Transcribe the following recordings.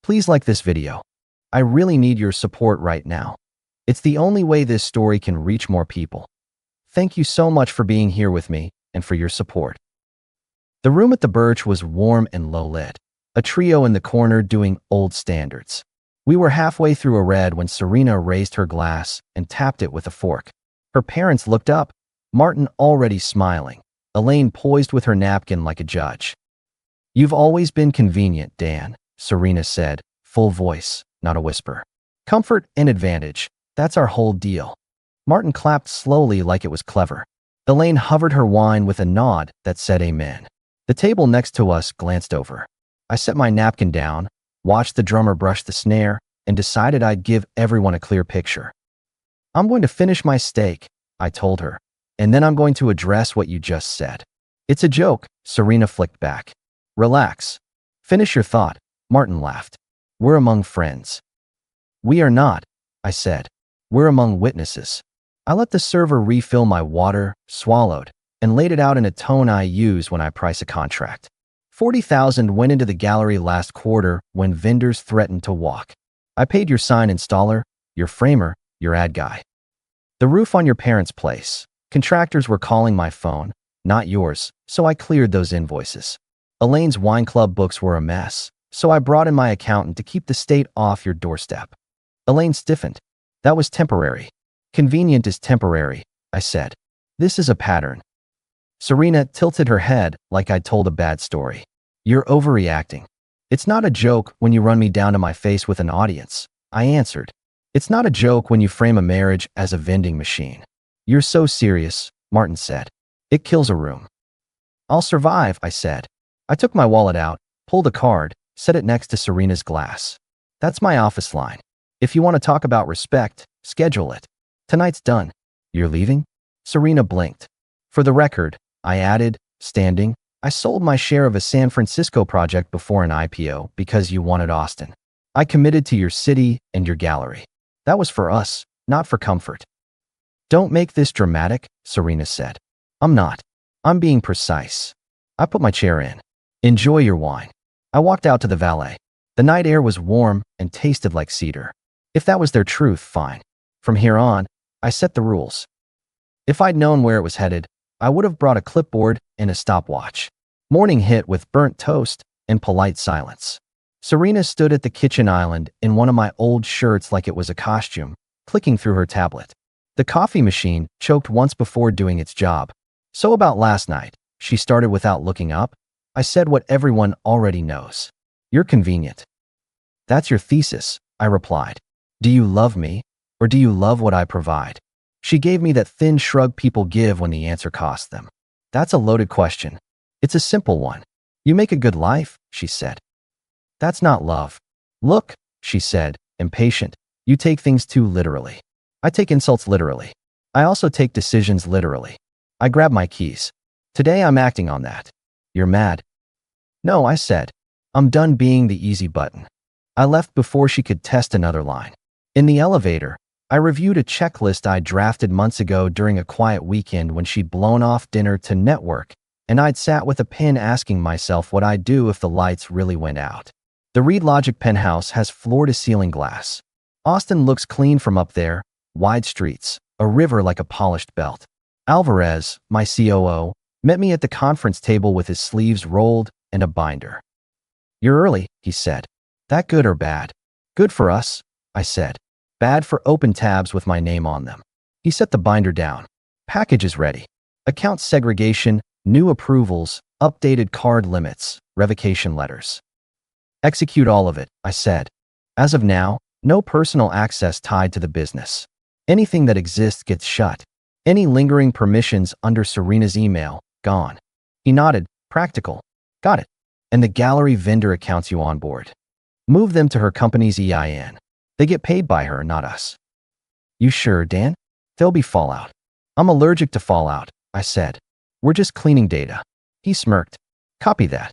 Please like this video. I really need your support right now. It's the only way this story can reach more people. Thank you so much for being here with me and for your support. The room at the Birch was warm and low-lit, a trio in the corner doing old standards. We were halfway through a red when Serena raised her glass and tapped it with a fork. Her parents looked up, Martin already smiling, Elaine poised with her napkin like a judge. "You've always been convenient, Dan," Serena said, full voice, not a whisper. "Comfort and advantage, that's our whole deal." Martin clapped slowly like it was clever. Elaine hovered her wine with a nod that said amen. The table next to us glanced over. I set my napkin down, watched the drummer brush the snare, and decided I'd give everyone a clear picture. "I'm going to finish my steak," I told her, "and then I'm going to address what you just said." "It's a joke," Serena flicked back. "Relax. Finish your thought," Martin laughed. "We're among friends." "We are not," I said. "We're among witnesses." I let the server refill my water, swallowed, and laid it out in a tone I use when I price a contract. 40,000 went into the gallery last quarter when vendors threatened to walk. I paid your sign installer, your framer, your ad guy. The roof on your parents' place. Contractors were calling my phone, not yours, so I cleared those invoices. Elaine's wine club books were a mess, so I brought in my accountant to keep the state off your doorstep. Elaine stiffened. "That was temporary." "Convenient is temporary," I said. "This is a pattern." Serena tilted her head like I'd told a bad story. "You're overreacting." "It's not a joke when you run me down to my face with an audience," I answered. "It's not a joke when you frame a marriage as a vending machine." "You're so serious," Martin said. "It kills a room." "I'll survive," I said. I took my wallet out, pulled a card, set it next to Serena's glass. "That's my office line. If you want to talk about respect, schedule it. Tonight's done." "You're leaving?" Serena blinked. "For the record," I added, standing, "I sold my share of a San Francisco project before an IPO because you wanted Austin. I committed to your city and your gallery. That was for us, not for comfort." "Don't make this dramatic," Serena said. "I'm not. I'm being precise." I put my chair in. "Enjoy your wine." I walked out to the valet. The night air was warm and tasted like cedar. If that was their truth, fine. From here on, I set the rules. If I'd known where it was headed, I would have brought a clipboard and a stopwatch. Morning hit with burnt toast and polite silence. Serena stood at the kitchen island in one of my old shirts like it was a costume, clicking through her tablet. The coffee machine choked once before doing its job. "So about last night," she started without looking up. I said what everyone already knows. "You're convenient." "That's your thesis," I replied. "Do you love me, or do you love what I provide?" She gave me that thin shrug people give when the answer costs them. "That's a loaded question." "It's a simple one." "You make a good life," she said. "That's not love." "Look," she said, impatient, "you take things too literally." "I take insults literally. I also take decisions literally." I grabbed my keys. "Today I'm acting on that." "You're mad." "No," I said. "I'm done being the easy button." I left before she could test another line. In the elevator, I reviewed a checklist I drafted months ago during a quiet weekend when she'd blown off dinner to network, and I'd sat with a pen asking myself what I'd do if the lights really went out. The Reed Logic penthouse has floor-to-ceiling glass. Austin looks clean from up there, wide streets, a river like a polished belt. Alvarez, my COO, met me at the conference table with his sleeves rolled and a binder. "You're early," he said. "That good or bad?" "Good for us," I said. "Bad for open tabs with my name on them." He set the binder down. "Package is ready. Account segregation, new approvals, updated card limits, revocation letters." "Execute all of it," I said. "As of now, no personal access tied to the business. Anything that exists gets shut. Any lingering permissions under Serena's email, gone." He nodded, practical. "Got it. And the gallery vendor accounts you on board. Move them to her company's EIN. They get paid by her, not us." "You sure, Dan?" "There'll be fallout." "I'm allergic to fallout," I said. "We're just cleaning data." He smirked. "Copy that."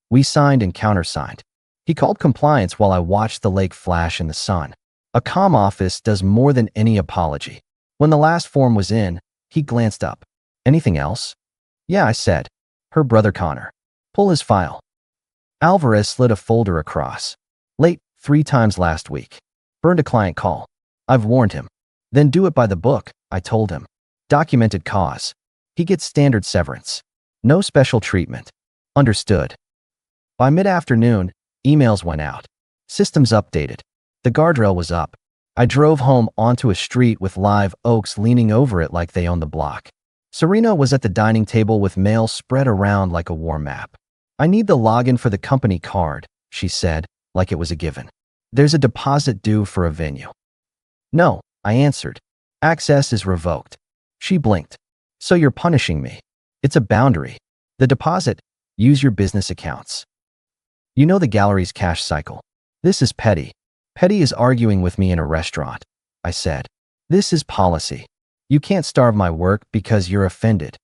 We signed and countersigned. He called compliance while I watched the lake flash in the sun. A comm office does more than any apology. When the last form was in, he glanced up. "Anything else?" "Yeah," I said. "Her brother Connor. Pull his file." Alvarez slid a folder across. Late 3 times last week. Burned a client call. I've warned him. Then do it by the book, I told him. Documented cause. He gets standard severance. No special treatment. Understood. By mid-afternoon, emails went out. Systems updated. The guardrail was up. I drove home onto a street with live oaks leaning over it like they owned the block. Serena was at the dining table with mail spread around like a war map. I need the login for the company card, she said, like it was a given. There's a deposit due for a venue. No, I answered. Access is revoked. She blinked. So you're punishing me. It's a boundary. The deposit, use your business accounts. You know the gallery's cash cycle. This is petty. Petty is arguing with me in a restaurant, I said. This is policy. You can't starve my work because you're offended.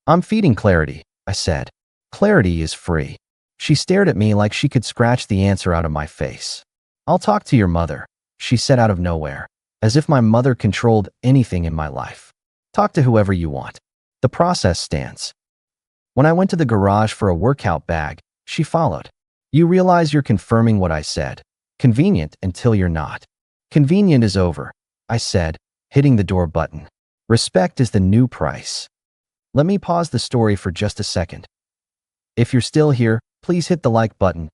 I'm feeding clarity, I said. Clarity is free. She stared at me like she could scratch the answer out of my face. I'll talk to your mother, she said out of nowhere, as if my mother controlled anything in my life. Talk to whoever you want. The process stands. When I went to the garage for a workout bag, she followed. You realize you're confirming what I said. Convenient until you're not. Convenient is over, I said, hitting the door button. Respect is the new price. Let me pause the story for just a second. If you're still here, please hit the like button.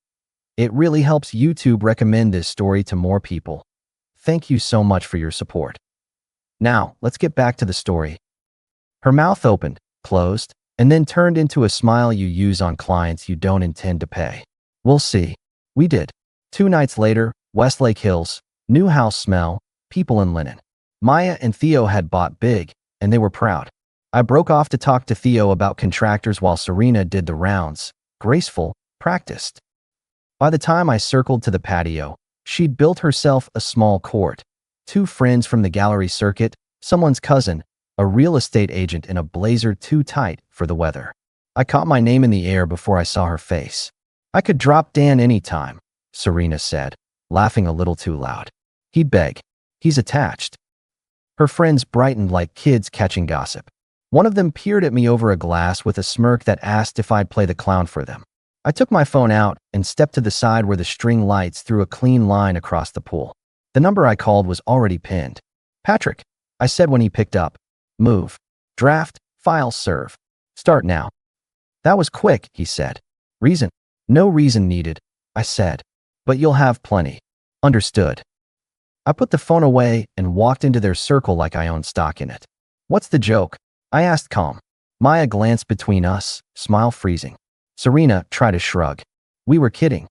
It really helps YouTube recommend this story to more people. Thank you so much for your support. Now, let's get back to the story. Her mouth opened, closed, and then turned into a smile you use on clients you don't intend to pay. We'll see. We did. 2 nights later, Westlake Hills, new house smell, people in linen. Maya and Theo had bought big, and they were proud. I broke off to talk to Theo about contractors while Serena did the rounds, graceful, practiced. By the time I circled to the patio, she'd built herself a small court. 2 friends from the gallery circuit, someone's cousin, a real estate agent in a blazer too tight for the weather. I caught my name in the air before I saw her face. I could drop Dan anytime, Serena said, laughing a little too loud. He'd beg. He's attached. Her friends brightened like kids catching gossip. One of them peered at me over a glass with a smirk that asked if I'd play the clown for them. I took my phone out and stepped to the side where the string lights threw a clean line across the pool. The number I called was already pinned. Patrick, I said when he picked up. Move. Draft, file, serve. Start now. That was quick, he said. Reason? No reason needed, I said. But you'll have plenty. Understood. I put the phone away and walked into their circle like I owned stock in it. What's the joke? I asked calm. Maya glanced between us, smile freezing. Serena tried to shrug. We were kidding.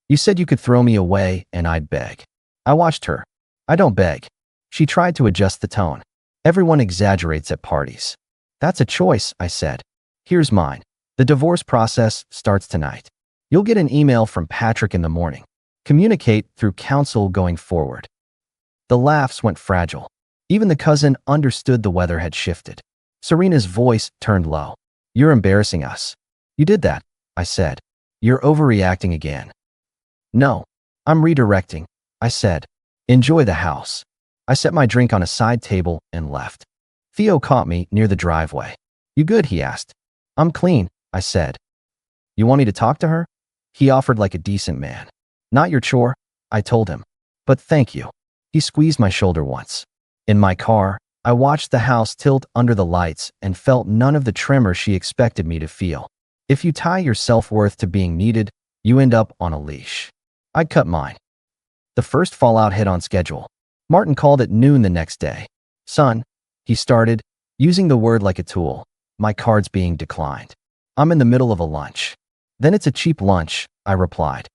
You said you could throw me away and I'd beg. I watched her. I don't beg. She tried to adjust the tone. Everyone exaggerates at parties. That's a choice, I said. Here's mine. The divorce process starts tonight. You'll get an email from Patrick in the morning. Communicate through counsel going forward. The laughs went fragile. Even the cousin understood the weather had shifted. Serena's voice turned low. You're embarrassing us. You did that, I said. You're overreacting again. No, I'm redirecting, I said. Enjoy the house. I set my drink on a side table and left. Theo caught me near the driveway. You good, he asked. I'm clean, I said. You want me to talk to her? He offered like a decent man. Not your chore, I told him. But thank you. He squeezed my shoulder once. In my car, I watched the house tilt under the lights and felt none of the tremor she expected me to feel. If you tie your self-worth to being needed, you end up on a leash. I'd cut mine. The first fallout hit on schedule. Martin called at noon the next day. Son, he started, using the word like a tool. My card's being declined. I'm in the middle of a lunch. Then it's a cheap lunch, I replied.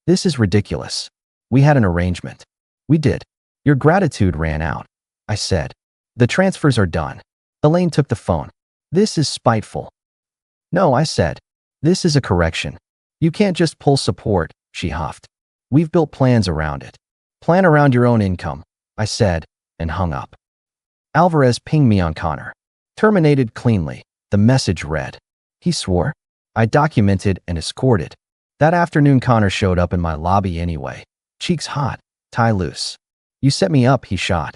This is ridiculous. We had an arrangement. We did. Your gratitude ran out, I said. The transfers are done. Elaine took the phone. This is spiteful. No, I said. This is a correction. You can't just pull support, she huffed. We've built plans around it. Plan around your own income, I said, and hung up. Alvarez pinged me on Connor. Terminated cleanly, the message read. He swore. I documented and escorted. That afternoon Connor showed up in my lobby anyway. Cheeks hot, tie loose. You set me up, he shot.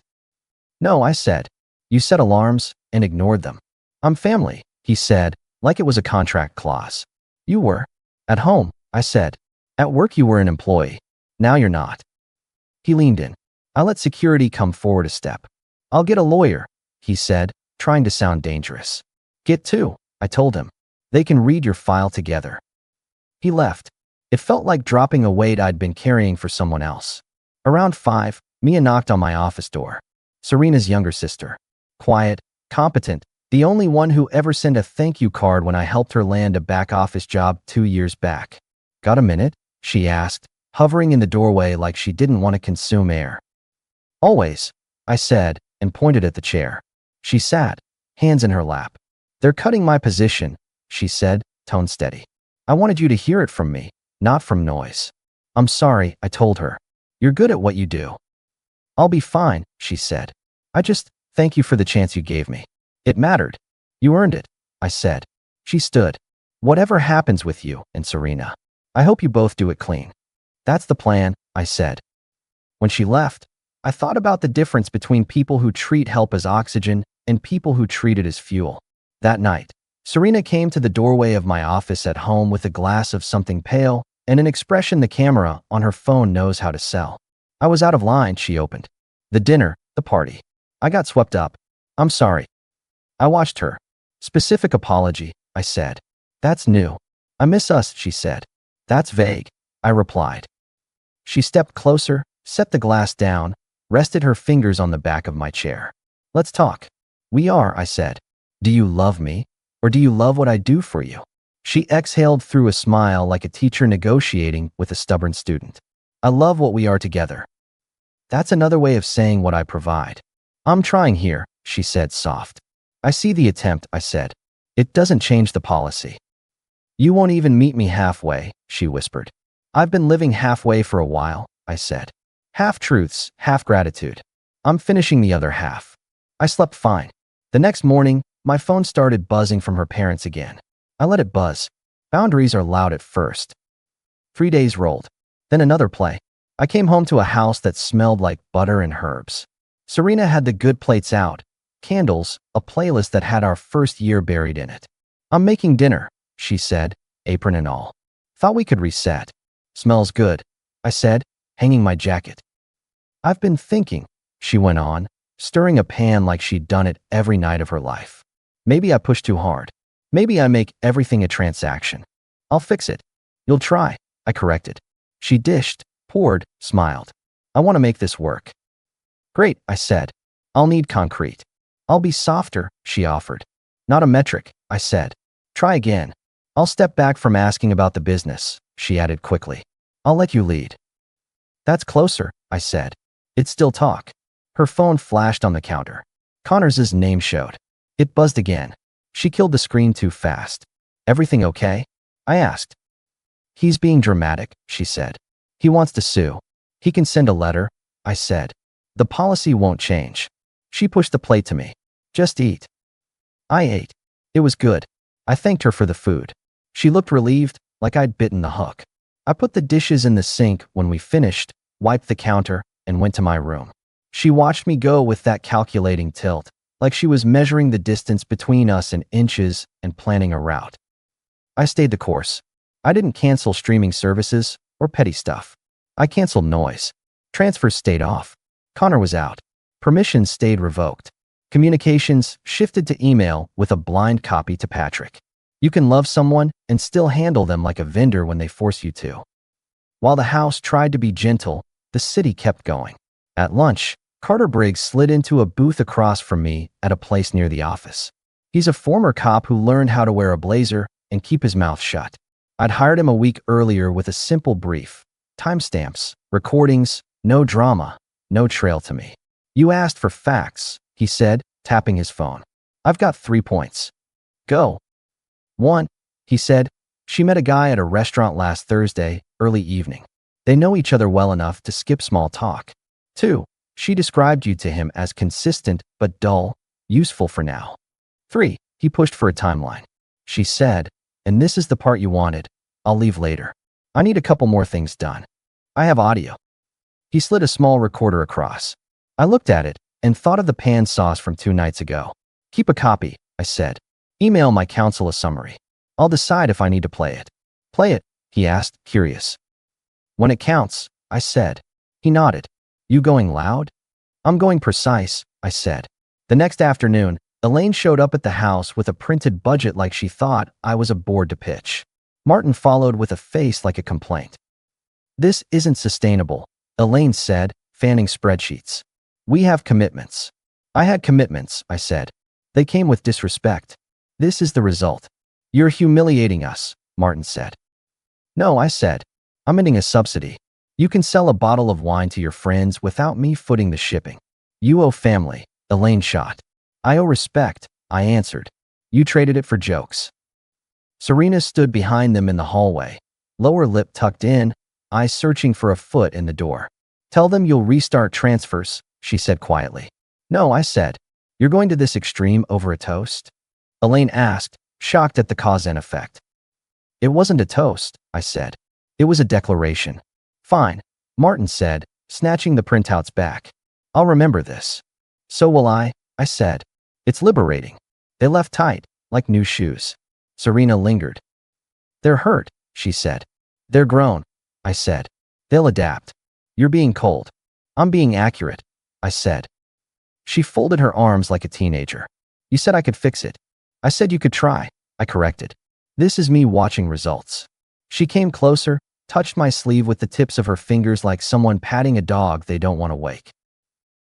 No, I said. You set alarms and ignored them. I'm family, he said, like it was a contract clause. You were. At home, I said. At work you were an employee. Now you're not. He leaned in. I let security come forward a step. I'll get a lawyer, he said, trying to sound dangerous. Get two, I told him. They can read your file together. He left. It felt like dropping a weight I'd been carrying for someone else. Around 5, Mia knocked on my office door. Serena's younger sister. Quiet, competent, the only one who ever sent a thank you card when I helped her land a back office job 2 years back. Got a minute? She asked, hovering in the doorway like she didn't want to consume air. Always, I said, and pointed at the chair. She sat, hands in her lap. They're cutting my position, she said, tone steady. I wanted you to hear it from me, not from noise. I'm sorry, I told her. You're good at what you do. I'll be fine, she said. I just thank you for the chance you gave me. It mattered. You earned it, I said. She stood. Whatever happens with you and Serena, I hope you both do it clean. That's the plan, I said. When she left, I thought about the difference between people who treat help as oxygen and people who treat it as fuel. That night, Serena came to the doorway of my office at home with a glass of something pale and an expression the camera on her phone knows how to sell. I was out of line, she opened. The dinner, the party. I got swept up. I'm sorry. I watched her. Specific apology, I said. That's new. I miss us, she said. That's vague, I replied. She stepped closer, set the glass down, rested her fingers on the back of my chair. Let's talk. We are, I said. Do you love me? Or do you love what I do for you? She exhaled through a smile like a teacher negotiating with a stubborn student. I love what we are together. That's another way of saying what I provide. I'm trying here, she said soft. I see the attempt, I said. It doesn't change the policy. You won't even meet me halfway, she whispered. I've been living halfway for a while, I said. Half truths, half gratitude. I'm finishing the other half. I slept fine. The next morning, my phone started buzzing from her parents again. I let it buzz. Boundaries are loud at first. 3 days rolled. Then another play. I came home to a house that smelled like butter and herbs. Serena had the good plates out, candles, a playlist that had our first year buried in it. I'm making dinner, she said, apron and all. Thought we could reset. Smells good, I said, hanging my jacket. I've been thinking, she went on, stirring a pan like she'd done it every night of her life. Maybe I push too hard. Maybe I make everything a transaction. I'll fix it. You'll try, I corrected. She dished, poured, smiled. I want to make this work. Great, I said. I'll need concrete. I'll be softer, she offered. Not a metric, I said. Try again. I'll step back from asking about the business, she added quickly. I'll let you lead. That's closer, I said. It's still talk. Her phone flashed on the counter. Connors's name showed. It buzzed again. She killed the screen too fast. Everything okay? I asked. He's being dramatic, she said. He wants to sue. He can send a letter, I said. The policy won't change. She pushed the plate to me. Just eat. I ate. It was good. I thanked her for the food. She looked relieved, like I'd bitten the hook. I put the dishes in the sink when we finished, wiped the counter, and went to my room. She watched me go with that calculating tilt, like she was measuring the distance between us in inches and planning a route. I stayed the course. I didn't cancel streaming services or petty stuff. I canceled noise. Transfers stayed off. Connor was out. Permissions stayed revoked. Communications shifted to email with a blind copy to Patrick. You can love someone and still handle them like a vendor when they force you to. While the house tried to be gentle, the city kept going. At lunch, Carter Briggs slid into a booth across from me at a place near the office. He's a former cop who learned how to wear a blazer and keep his mouth shut. I'd hired him a week earlier with a simple brief. Timestamps, recordings, no drama, no trail to me. You asked for facts, he said, tapping his phone. I've got 3 points. Go. 1, he said. She met a guy at a restaurant last Thursday, early evening. They know each other well enough to skip small talk. 2, she described you to him as consistent but dull, useful for now. 3, he pushed for a timeline. She said, and this is the part you wanted, I'll leave later. I need a couple more things done. I have audio. He slid a small recorder across. I looked at it and thought of the pan sauce from 2 nights ago. Keep a copy, I said. Email my counsel a summary. I'll decide if I need to play it. Play it, he asked, curious. When it counts, I said. He nodded. You going loud? I'm going precise, I said. The next afternoon, Elaine showed up at the house with a printed budget like she thought I was a board to pitch. Martin followed with a face like a complaint. This isn't sustainable, Elaine said, fanning spreadsheets. We have commitments. I had commitments, I said. They came with disrespect. This is the result. You're humiliating us, Martin said. No, I said. I'm ending a subsidy. You can sell a bottle of wine to your friends without me footing the shipping. You owe family, Elaine shot. I owe respect, I answered. You traded it for jokes. Serena stood behind them in the hallway, lower lip tucked in, eyes searching for a foot in the door. Tell them you'll restart transfers, she said quietly. No, I said. You're going to this extreme over a toast? Elaine asked, shocked at the cause and effect. It wasn't a toast, I said. It was a declaration. Fine, Martin said, snatching the printouts back. I'll remember this. So will I said. It's liberating. They left tight, like new shoes. Serena lingered. They're hurt, she said. They're grown, I said. They'll adapt. You're being cold. I'm being accurate, I said. She folded her arms like a teenager. You said I could fix it. I said you could try, I corrected. This is me watching results. She came closer, touched my sleeve with the tips of her fingers like someone patting a dog they don't want to wake.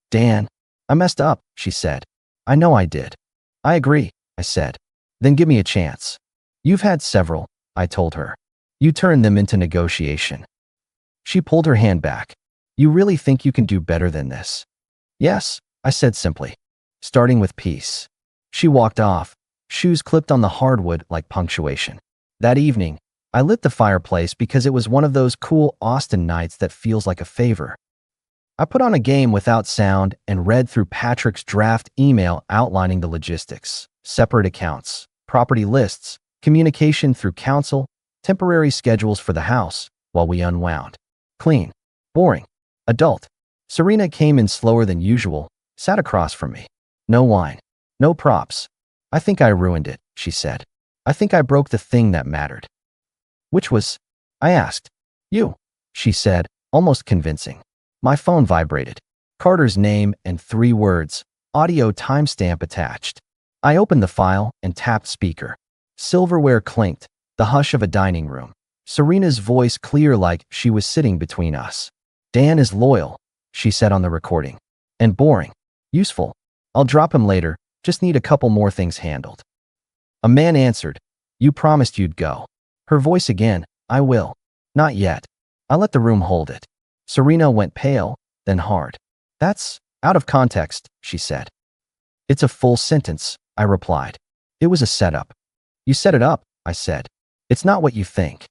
Dan, I messed up, she said. I know I did. I agree, I said. Then give me a chance. You've had several, I told her. You turned them into negotiation. She pulled her hand back. You really think you can do better than this? Yes, I said simply. Starting with peace. She walked off, shoes clipped on the hardwood like punctuation. That evening, I lit the fireplace because it was one of those cool Austin nights that feels like a favor. I put on a game without sound and read through Patrick's draft email outlining the logistics, separate accounts, property lists, communication through council, temporary schedules for the house, while we unwound. Clean. Boring. Adult. Serena came in slower than usual, sat across from me. No wine. No props. I think I ruined it, she said. I think I broke the thing that mattered. Which was? I asked. You, she said, almost convincing. My phone vibrated. Carter's name and 3 words, audio timestamp attached. I opened the file and tapped speaker. Silverware clinked, the hush of a dining room. Serena's voice clear like she was sitting between us. Dan is loyal, she said on the recording. And boring. Useful. I'll drop him later, just need a couple more things handled. A man answered. You promised you'd go. Her voice again. I will. Not yet. I let the room hold it. Serena went pale, then hard. That's out of context, she said. It's a full sentence, I replied. It was a setup. You set it up, I said. It's not what you think.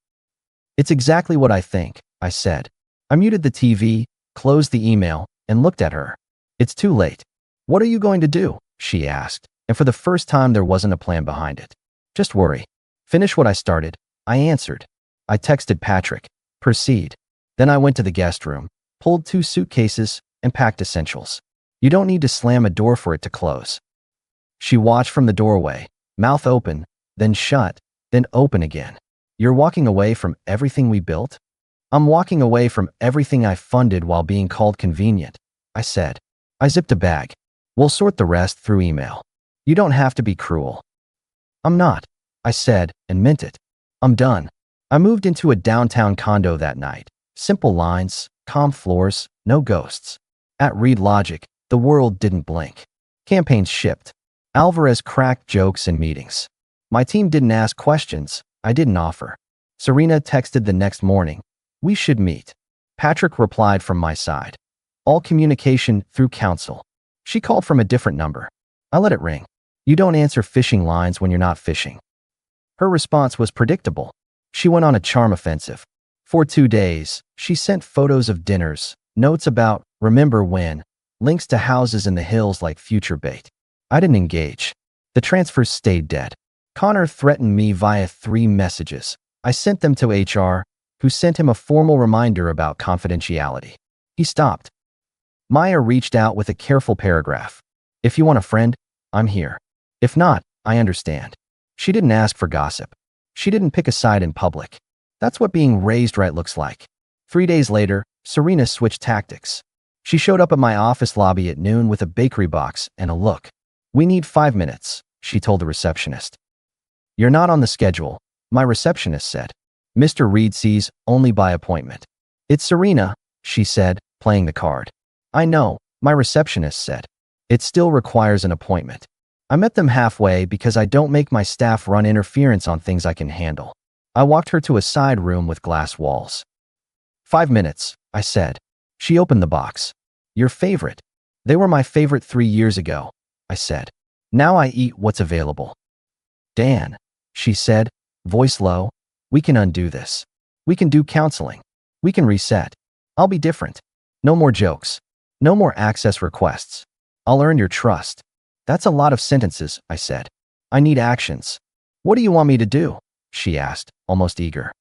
It's exactly what I think, I said. I muted the TV, closed the email, and looked at her. It's too late. What are you going to do? She asked, and for the first time there wasn't a plan behind it. Just worry. Finish what I started, I answered. I texted Patrick. Proceed. Then I went to the guest room, pulled 2 suitcases, and packed essentials. You don't need to slam a door for it to close. She watched from the doorway, mouth open, then shut, then open again. You're walking away from everything we built? I'm walking away from everything I funded while being called convenient, I said. I zipped a bag. We'll sort the rest through email. You don't have to be cruel. I'm not, I said, and meant it. I'm done. I moved into a downtown condo that night. Simple lines, calm floors, no ghosts. At Read Logic, the world didn't blink. Campaigns shipped. Alvarez cracked jokes in meetings. My team didn't ask questions, I didn't offer. Serena texted the next morning. We should meet. Patrick replied from my side. All communication through council. She called from a different number. I let it ring. You don't answer phishing lines when you're not fishing. Her response was predictable. She went on a charm offensive. For 2 days, she sent photos of dinners, notes about remember when, links to houses in the hills like future bait. I didn't engage. The transfers stayed dead. Connor threatened me via 3 messages. I sent them to HR, who sent him a formal reminder about confidentiality. He stopped. Maya reached out with a careful paragraph. If you want a friend, I'm here. If not, I understand. She didn't ask for gossip. She didn't pick a side in public. That's what being raised right looks like. 3 days later, Serena switched tactics. She showed up at my office lobby at noon with a bakery box and a look. "We need 5 minutes," she told the receptionist. "You're not on the schedule," my receptionist said. "Mr. Reed sees only by appointment." "It's Serena," she said, playing the card. "I know," my receptionist said. "It still requires an appointment." I met them halfway because I don't make my staff run interference on things I can handle. I walked her to a side room with glass walls. 5 minutes, I said. She opened the box. "Your favorite." "They were my favorite 3 years ago," I said. "Now I eat what's available." "Dan," she said, voice low, "we can undo this. We can do counseling. We can reset. I'll be different. No more jokes. No more access requests. I'll earn your trust." "That's a lot of sentences," I said. "I need actions." "What do you want me to do?" she asked, almost eager.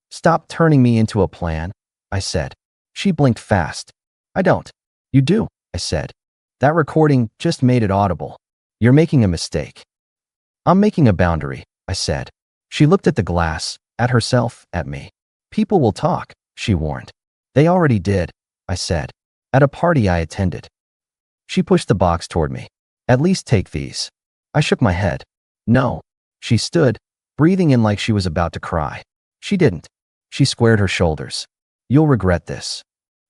"Stop turning me into a plan," I said. She blinked fast. "I don't." "You do," I said. "That recording just made it audible. You're making a mistake." "I'm making a boundary," I said. She looked at the glass, at herself, at me. "People will talk," she warned. "They already did," I said. "At a party I attended." She pushed the box toward me. "At least take these." I shook my head. "No." She stood, breathing in like she was about to cry. She didn't. She squared her shoulders. "You'll regret this."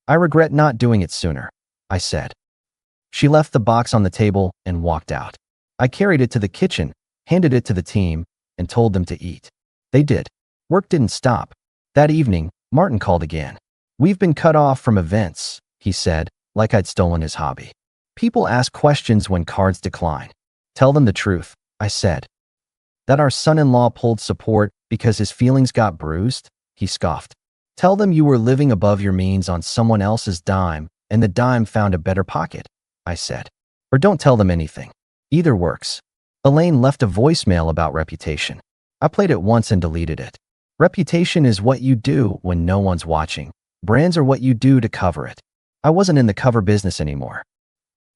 "I regret not doing it sooner," I said. She left the box on the table and walked out. I carried it to the kitchen, handed it to the team, and told them to eat. They did. Work didn't stop. That evening, Martin called again. "We've been cut off from events," he said, like I'd stolen his hobby. "People ask questions when cards decline." "Tell them the truth," I said. "That our son-in-law pulled support because his feelings got bruised?" He scoffed. "Tell them you were living above your means on someone else's dime and the dime found a better pocket," I said. "Or don't tell them anything. Either works." Elaine left a voicemail about reputation. I played it once and deleted it. Reputation is what you do when no one's watching. Brands are what you do to cover it. I wasn't in the cover business anymore.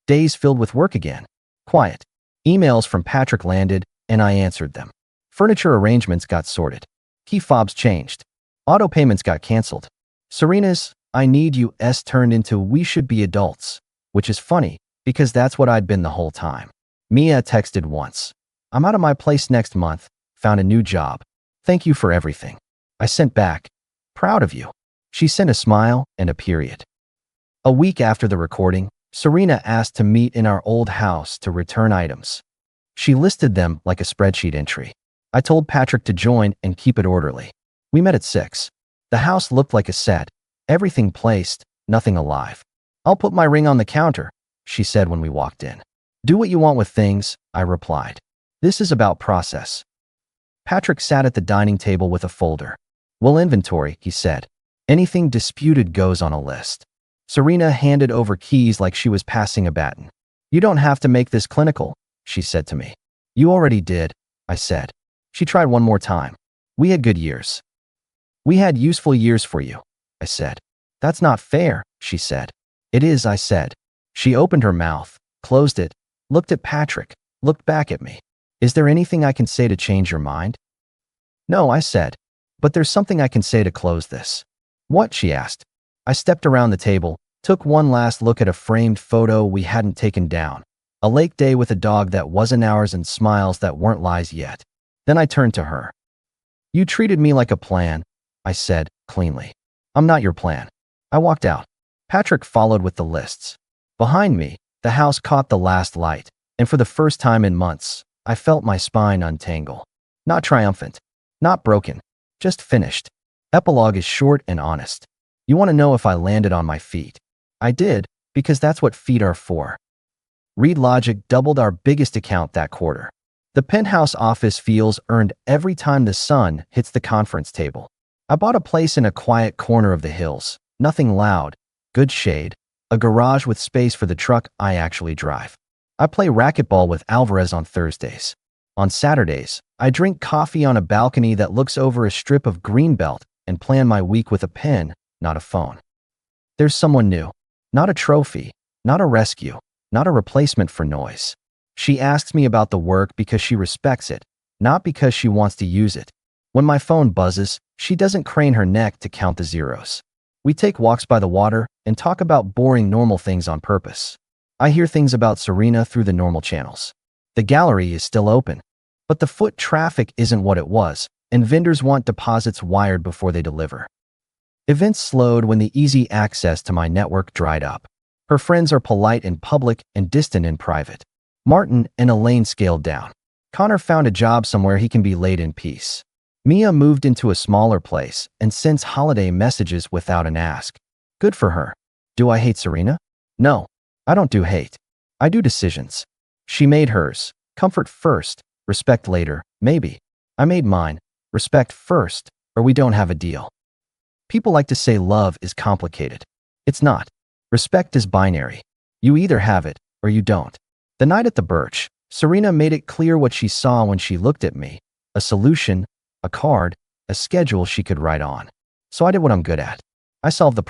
Days filled with work again. Quiet. Emails from Patrick landed, and I answered them. Furniture arrangements got sorted. Key fobs changed. Auto payments got canceled. Serena's "I need you"s turned into "we should be adults," which is funny because that's what I'd been the whole time. Mia texted once. "I'm out of my place next month, found a new job. Thank you for everything." I sent back, "Proud of you." She sent a smile and a period. A week after the recording, Serena asked to meet in our old house to return items. She listed them like a spreadsheet entry. I told Patrick to join and keep it orderly. We met at 6. The house looked like a set, everything placed, nothing alive. "I'll put my ring on the counter," she said when we walked in. "Do what you want with things," I replied. "This is about process." Patrick sat at the dining table with a folder. "We'll inventory," he said. "Anything disputed goes on a list." Serena handed over keys like she was passing a baton. "You don't have to make this clinical," she said to me. "You already did," I said. She tried one more time. "We had good years." "We had useful years for you," I said. "That's not fair," she said. "It is," I said. She opened her mouth, closed it, looked at Patrick, looked back at me. "Is there anything I can say to change your mind?" "No," I said. "But there's something I can say to close this." "What?" she asked. I stepped around the table, took one last look at a framed photo we hadn't taken down. A lake day with a dog that wasn't ours and smiles that weren't lies yet. Then I turned to her. "You treated me like a plan," I said, cleanly. "I'm not your plan." I walked out. Patrick followed with the lists. Behind me, the house caught the last light, and for the first time in months, I felt my spine untangle. Not triumphant. Not broken. Just finished. Epilogue is short and honest. You want to know if I landed on my feet? I did, because that's what feet are for. Read Logic doubled our biggest account that quarter. The penthouse office feels earned every time the sun hits the conference table. I bought a place in a quiet corner of the hills. Nothing loud, good shade, a garage with space for the truck I actually drive. I play racquetball with Alvarez on Thursdays. On Saturdays, I drink coffee on a balcony that looks over a strip of greenbelt and plan my week with a pen, not a phone. There's someone new. Not a trophy, not a rescue, not a replacement for noise. She asks me about the work because she respects it, not because she wants to use it. When my phone buzzes, she doesn't crane her neck to count the zeros. We take walks by the water and talk about boring normal things on purpose. I hear things about Serena through the normal channels. The gallery is still open, but the foot traffic isn't what it was, and vendors want deposits wired before they deliver. Events slowed when the easy access to my network dried up. Her friends are polite in public and distant in private. Martin and Elaine scaled down. Connor found a job somewhere he can be laid in peace. Mia moved into a smaller place and sends holiday messages without an ask. Good for her. Do I hate Serena? No, I don't do hate. I do decisions. She made hers. Comfort first, respect later, maybe. I made mine. Respect first, or we don't have a deal. People like to say love is complicated. It's not. Respect is binary. You either have it or you don't. The night at the Birch, Serena made it clear what she saw when she looked at me. A solution, a card, a schedule she could write on. So I did what I'm good at. I solved the